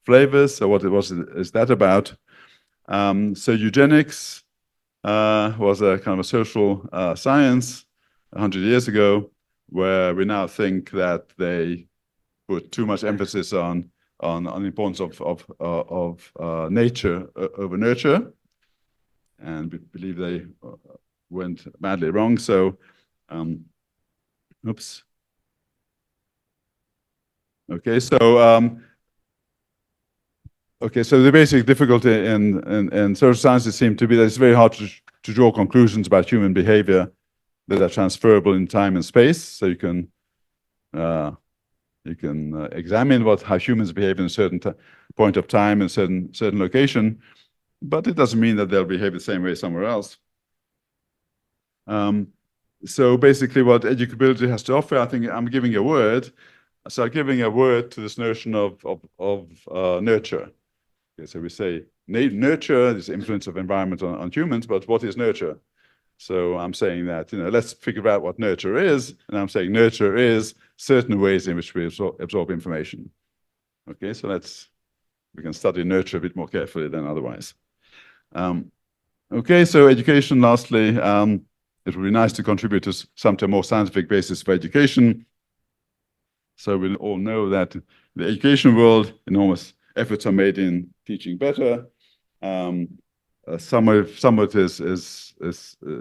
flavors. So what is that about? So eugenics was a kind of a social science 100 years ago, where we now think that they put too much emphasis on the importance of nature over nurture, and we believe they went badly wrong. So, oops. Okay, so so the basic difficulty in social sciences seems to be that it's very hard to draw conclusions about human behavior that are transferable in time and space. So you can examine how humans behave in a certain point of time in a certain location, but it doesn't mean that they'll behave the same way somewhere else. So basically, what educability has to offer, I think I'm giving a word. So I'm giving a word to this notion of nurture. Okay, so we say nurture, this influence of environment on humans, but what is nurture? So I'm saying that, let's figure out what nurture is, and I'm saying nurture is certain ways in which we absorb information. Okay, so we can study nurture a bit more carefully than otherwise. Okay, so education, lastly, it would be nice to contribute to some more scientific basis for education. So we all know that in the education world, enormous efforts are made in teaching better. Some of it is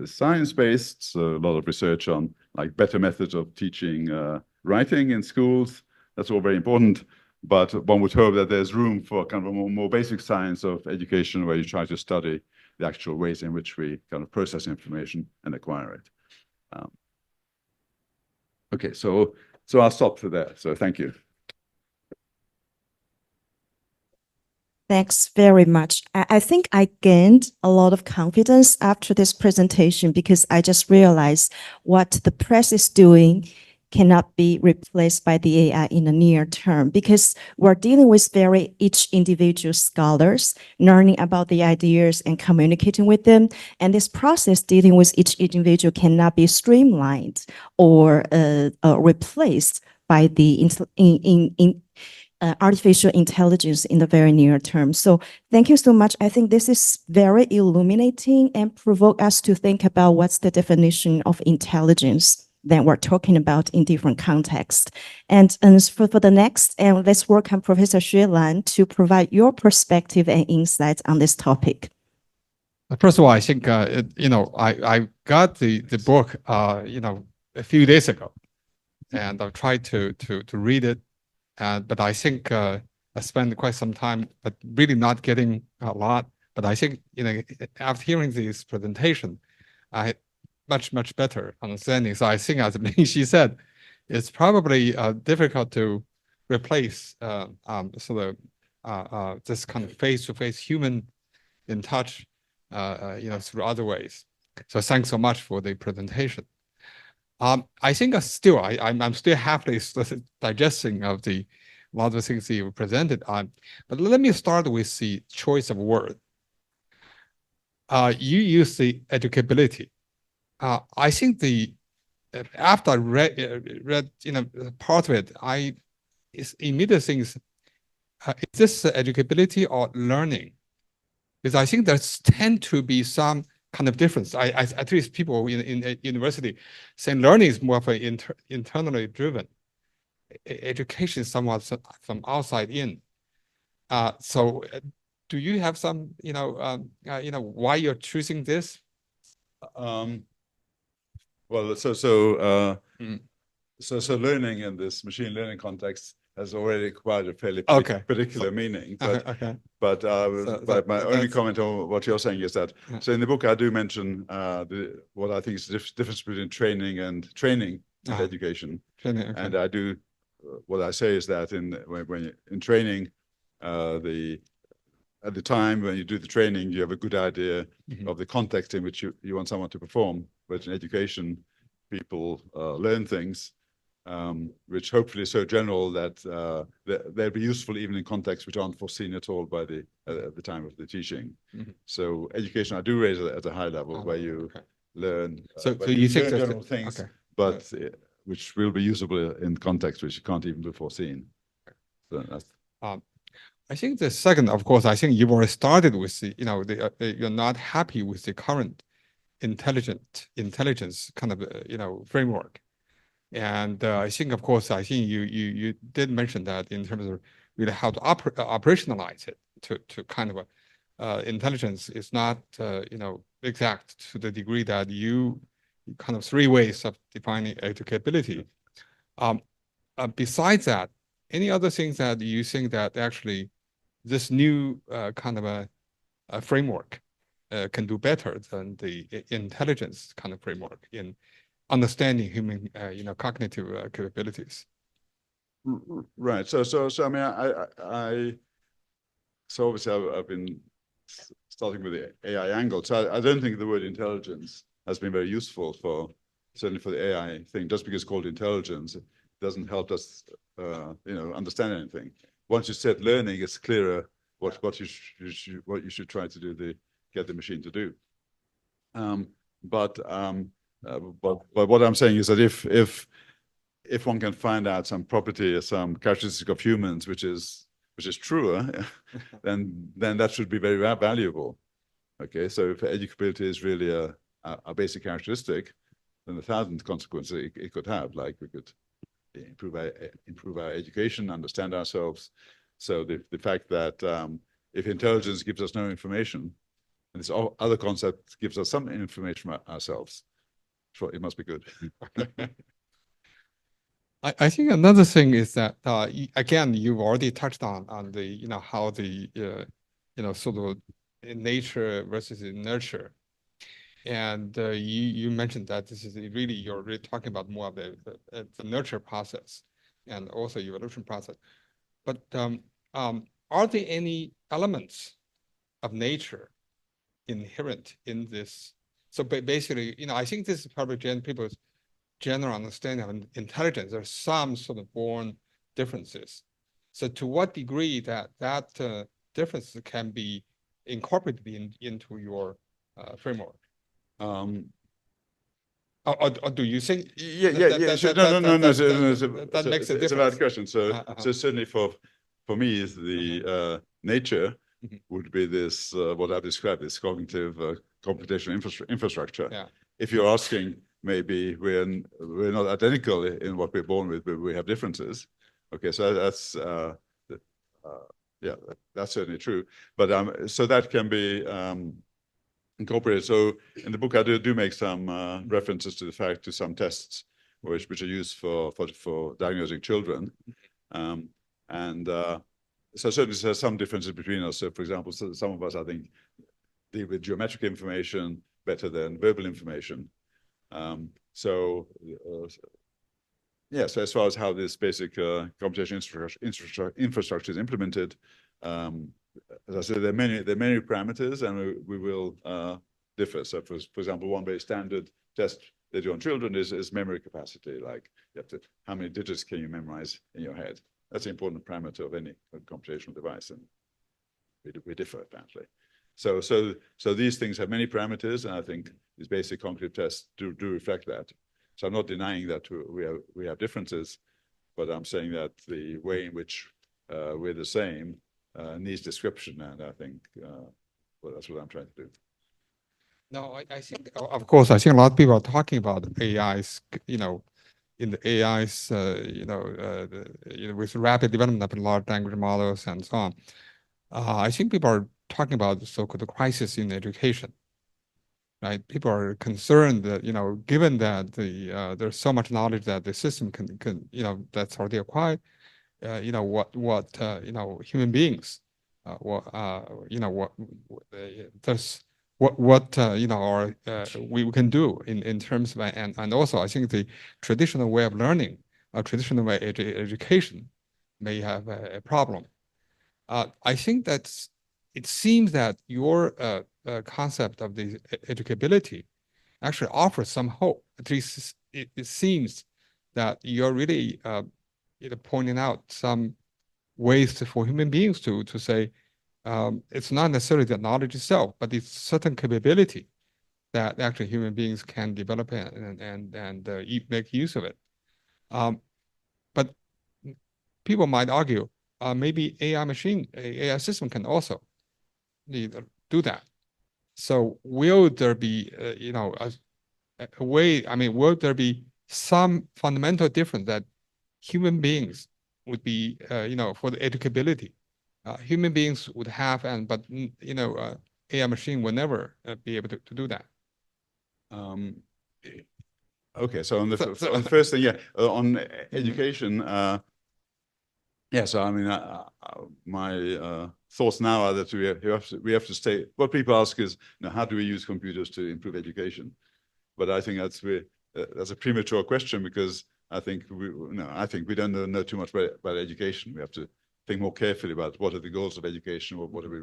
science-based, so a lot of research on like better methods of teaching writing in schools. That's all very important. But one would hope that there's room for kind of a more basic science of education, where you try to study the actual ways in which we kind of process information and acquire it. Okay, so I'll stop there. So thank you. Thanks very much. I think I gained a lot of confidence after this presentation, because I just realized what the press is doing cannot be replaced by the AI in the near term, because we're dealing with each individual scholars, learning about the ideas and communicating with them. And this process dealing with each individual cannot be streamlined or replaced by the artificial intelligence in the very near term. So thank you so much. I think this is very illuminating and provoke us to think about what's the definition of intelligence that we're talking about in different contexts. And for the next, let's welcome Professor Xue Lan to provide your perspective and insights on this topic. First of all, I think, I got the book, a few days ago, and I've tried to read it. But I think I spent quite some time, but really not getting a lot. But I think, after hearing this presentation, I had much better understanding. So I think, as Ming Xi said, it's probably difficult to replace this kind of face-to-face human in touch, through other ways. So thanks so much for the presentation. I think still I'm still happily digesting of a lot of the things you presented on, but let me start with the choice of word. You use the educability. I think after I read part of it, it's immediate things. Is this educability or learning? Because I think there's tend to be some kind of difference. At least people in a university saying learning is more of an internally driven. Education is somewhat from outside in. So do you have some, why you're choosing this? Well, so learning in this machine learning context has already acquired a fairly particular meaning. But my only comment on what you're saying is that, so in the book I do mention what I think is the difference between training and education. And I do, what I say is that when in training, at the time when you do the training, you have a good idea of the context in which you want someone to perform. But in education, people learn things which hopefully is so general that they'll be useful even in contexts which aren't foreseen at all by at the time of the teaching. So education, I do raise it at a high level where you learn. So you think learn general things, but which will be usable in context which can't even be foreseen. So that's. I think the second, of course, I think you've already started with you're not happy with the current intelligence kind of framework. And I think, of course, you did mention that in terms of really how to operationalize it to kind of intelligence is not exact to the degree that you kind of three ways of defining educability. Besides that, any other things that you think that actually this new kind of a framework can do better than the intelligence kind of framework in understanding human, cognitive capabilities? Right. So I mean, so obviously I've been starting with the AI angle. So I don't think the word intelligence has been very useful certainly for the AI thing. Just because it's called intelligence, it doesn't help us, understand anything. Once you set learning, it's clearer what you should try to do to get the machine to do. But what I'm saying is that if one can find out some property or some characteristic of humans which is truer, then that should be very valuable. Okay, so if educability is really a basic characteristic, then 1,000 consequences it could have. Like we could improve our education, understand ourselves. So the fact that if intelligence gives us no information, and this other concept gives us some information about ourselves, sure, it must be good. I think another thing is that again, you've already touched on the how the sort of nature versus nurture, and you mentioned that this is really you're really talking about more of the nurture process and also evolution process. But are there any elements of nature inherent in this? So basically, I think this is probably people's general understanding of intelligence. There's some sort of born differences. So to what degree that differences can be incorporated into your framework? Or do you think? Yeah. That makes a difference. It's a valid question. So certainly for me, the nature would be this what I've described, this cognitive computational infrastructure. Yeah. If you're asking, maybe we're not identical in what we're born with, but we have differences. Okay, so that's that's certainly true. But so that can be incorporated. So in the book, I do make some references to the fact to some tests which are used for diagnosing children, so certainly there's some differences between us. So for example, some of us, I think, deal with geometric information better than verbal information. So as far as how this basic computation infrastructure is implemented, as I said, there are many parameters, and we will differ. So for example, one very standard test they do on children is memory capacity. Like you have to, how many digits can you memorize in your head? That's an important parameter of any computational device, and we differ apparently. So these things have many parameters, and I think these basic cognitive tests do reflect that. So I'm not denying that we have differences, but I'm saying that the way in which we're the same needs description, and I think well, that's what I'm trying to do. No, I think, of course, I think a lot of people are talking about AIs, you know, in the AIs, with rapid development of large language models and so on. I think people are talking about the so-called crisis in education, right? People are concerned that, you know, given that there's so much knowledge that the system can you know, that's already acquired, you know, what you know, human beings, you know, there's what you know, or we can do in terms of, and also I think the traditional way of learning, traditional way education may have a problem. I think that's, it seems that your concept of the educability actually offers some hope. At least it seems that you're really you know, pointing out some ways for human beings to say, it's not necessarily the knowledge itself, but it's certain capability that actually human beings can develop and make use of it. But people might argue, maybe AI system can also do that. So will there be, you know, a way, I mean, will there be some fundamental difference that human beings would be, you know, for the educability, human beings would have, but you know, AI machine will never be able to do that. Okay, so on the first thing, yeah, on education, yeah. So I mean, my thoughts now are that we have to stay. What people ask is, you know, how do we use computers to improve education? But I think that's a premature question, because I think we don't know too much about education. We have to think more carefully about what are the goals of education, or what are we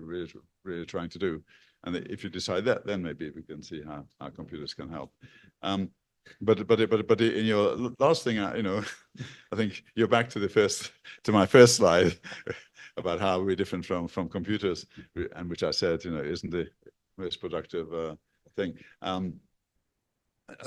really trying to do. And if you decide that, then maybe we can see how computers can help. But in your last thing, you know, I think you're back to my first slide about how we're different from computers, and which I said, you know, isn't the most productive thing.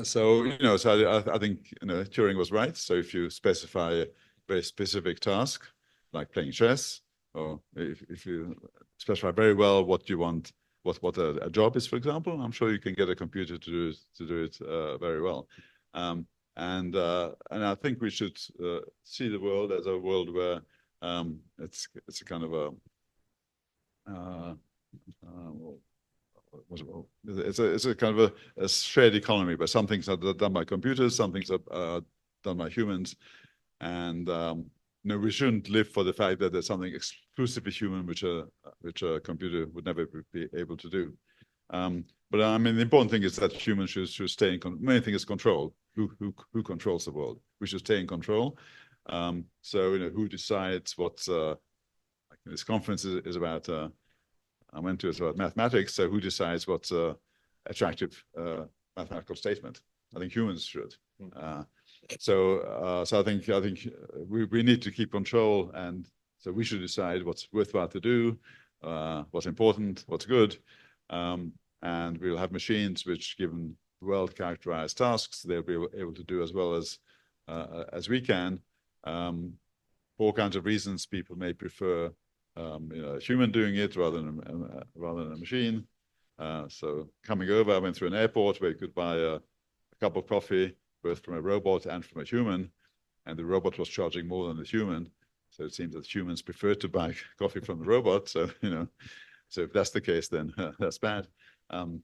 So, you know, so I think, you know, Turing was right. So if you specify a very specific task, like playing chess, or if you specify very well what you want, what a job is, for example, I'm sure you can get a computer to do it very well. And I think we should see the world as a world where it's a kind of it's a kind of a shared economy, where some things are done by computers, some things are done by humans, and no, we shouldn't live for the fact that there's something exclusively human which a computer would never be able to do. But I mean, the important thing is that humans should stay in control. Main thing is control. Who controls the world? We should stay in control. So, you know, who decides what? Like this conference is about. I went to it about mathematics. So who decides what's attractive mathematical statement? I think humans should. So I think we need to keep control, and so we should decide what's worthwhile to do, what's important, what's good, and we'll have machines which, given well-characterized tasks, they'll be able to do as well as we can. For all kinds of reasons, people may prefer you know, a human doing it rather than a machine. So coming over, I went through an airport where you could buy a cup of coffee both from a robot and from a human, and the robot was charging more than the human. So it seems that humans prefer to buy coffee from the robot. So, you know, so if that's the case, then that's bad. So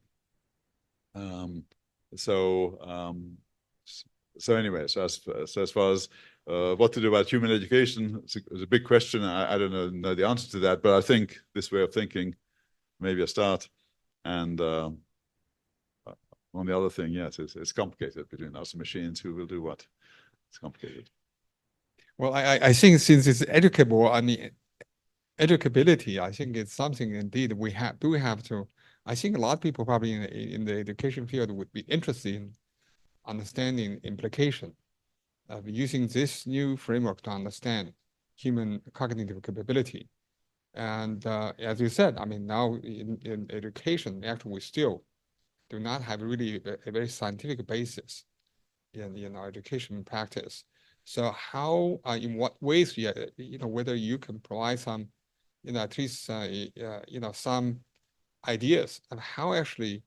anyway, so as far as what to do about human education, it's a big question. I don't know the answer to that, but I think this way of thinking maybe a start. And on the other thing, yes, it's complicated between us and machines. Who will do what? It's complicated. Well, I think since it's educable, I mean, educability, I think it's something indeed we have to. I think a lot of people probably in the education field would be interested in understanding implication of using this new framework to understand human cognitive capability. And as you said, I mean, now in education, actually, we still do not have really a very scientific basis in our education practice. So how, in what ways, whether you can provide some, at least, some ideas of how actually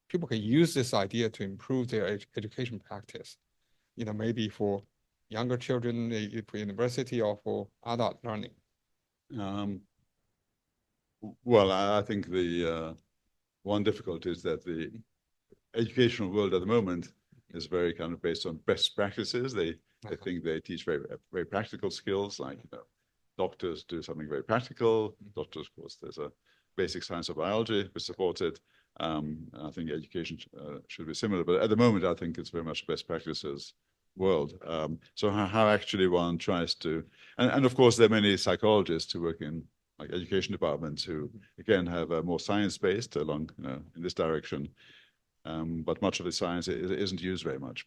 people can use this idea to improve their education practice, maybe for younger children, for university or for adult learning. Well, I think the one difficulty is that the educational world at the moment is very kind of based on best practices. They think they teach very practical skills, like doctors do something very practical. Doctors, of course, there's a basic science of biology which supports it. I think education should be similar, but at the moment, I think it's very much best practices world. So how actually one tries to, and of course, there are many psychologists who work in like education departments who again have a more science-based along in this direction. But much of the science isn't used very much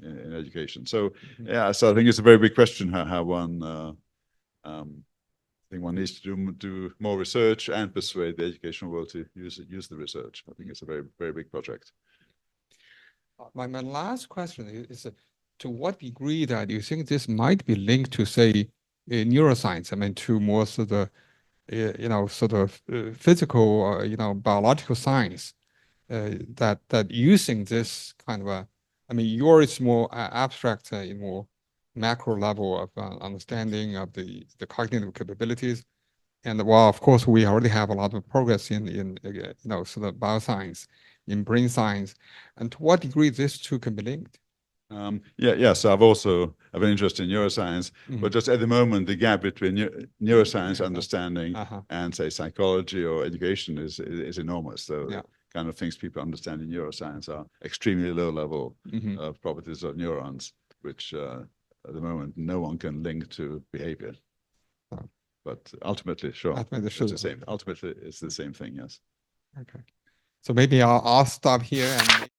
in education. So yeah, so I think it's a very big question how one I think one needs to do more research and persuade the educational world to use the research. I think it's a very big project. My last question is to what degree that you think this might be linked to, say, neuroscience? I mean, to more sort of physical, biological science. That using this kind of I mean, yours is more abstract, more macro level of understanding of the cognitive capabilities. And while of course we already have a lot of progress in sort of bioscience, in brain science, and to what degree these two can be linked? Yeah. So I've also have an interest in neuroscience, but just at the moment, the gap between neuroscience understanding and say psychology or education is enormous. So kind of things people understand in neuroscience are extremely low level of properties of neurons, which at the moment no one can link to behavior. But ultimately, sure, it's the same. Ultimately, it's the same thing. Yes. Okay. So maybe I'll stop here and.